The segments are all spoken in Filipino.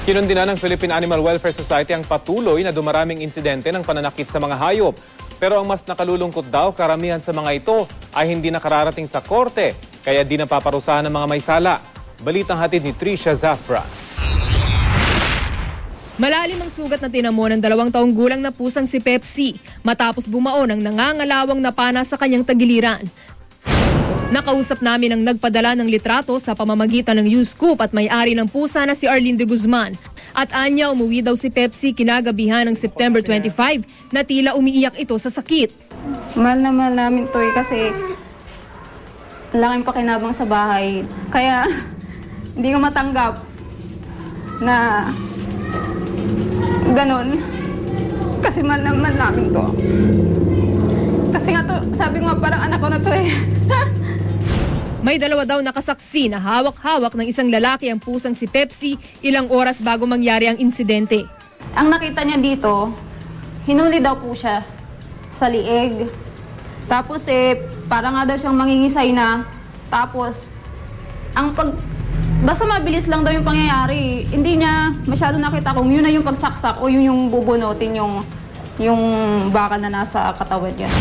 Kinundina ng Philippine Animal Welfare Society ang patuloy na dumaraming insidente ng pananakit sa mga hayop. Pero ang mas nakalulungkot daw, karamihan sa mga ito ay hindi nakararating sa korte, kaya di napaparusahan ng mga may sala. Balitang hatid ni Trisha Zafra. Malalim ang sugat na tinamo ng 2 taong gulang na pusang si Pepsi matapos bumao ng nangangalawang napana sa kanyang tagiliran. Nakausap namin ang nagpadala ng litrato sa pamamagitan ng U-Scoop at may-ari ng pusa na si Arlene de Guzman. At anya umuwi daw si Pepsi kinagabihan ng September 25 na tila umiiyak ito sa sakit. Mahal na mahal namin to kasi laking pakinabang sa bahay. Kaya hindi ko matanggap na ganun. Kasi mahal na mahal namin to. Kasi nga to, sabi ko nga parang anak ko na to eh. May 2 daw nakasaksi na hawak-hawak ng isang lalaki ang pusang si Pepsi ilang oras bago mangyari ang insidente. Ang nakita niya dito, hinuli daw po siya sa liig. Tapos parang nga daw siyang mangingisay na. Tapos, basta mabilis lang daw yung pangyayari. Hindi niya masyado nakita kung yun na yung pagsaksak o yun yung bubunutin yung baka na nasa katawan niya.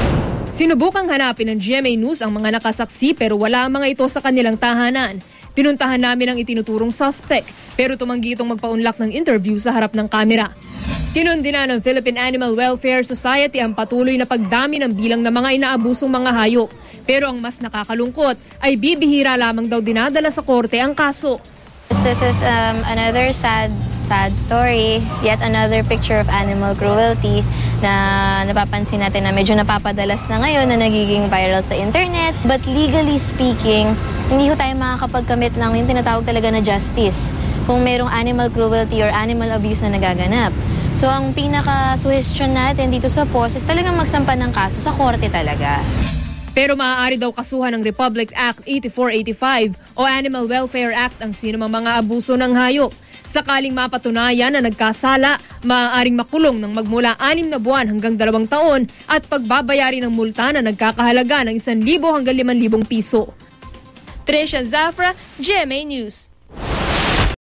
Sinubukang hanapin ng GMA News ang mga nakasaksi pero wala ang mga ito sa kanilang tahanan. Pinuntahan namin ang itinuturong suspect pero tumanggi itong magpaunlak ng interview sa harap ng kamera. Kinundina ng Philippine Animal Welfare Society ang patuloy na pagdami ng bilang ng mga inaabusong mga hayop. Pero ang mas nakakalungkot ay bibihira lamang daw dinadala sa korte ang kaso. This is another sad story, yet another picture of animal cruelty na napapansin natin na medyo napapadalas na ngayon na nagiging viral sa internet. But legally speaking, hindi ho tayo makakapagkamit ng yung tinatawag talaga na justice kung merong animal cruelty or animal abuse na nagaganap. So ang pinaka-suggestion natin dito sa POS is talagang magsampa ng kaso sa korte talaga. Pero maaari daw kasuhan ng Republic Act 8485 o Animal Welfare Act ang sinumang mga abuso ng hayop. Sakaling mapatunayan na nagkasala, maaaring makulong ng magmula 6 na buwan hanggang 2 taon at pagbabayari ng multa na nagkakahalaga ng 1,000 hanggang 5,000 piso. Trisha Zafra, GMA News.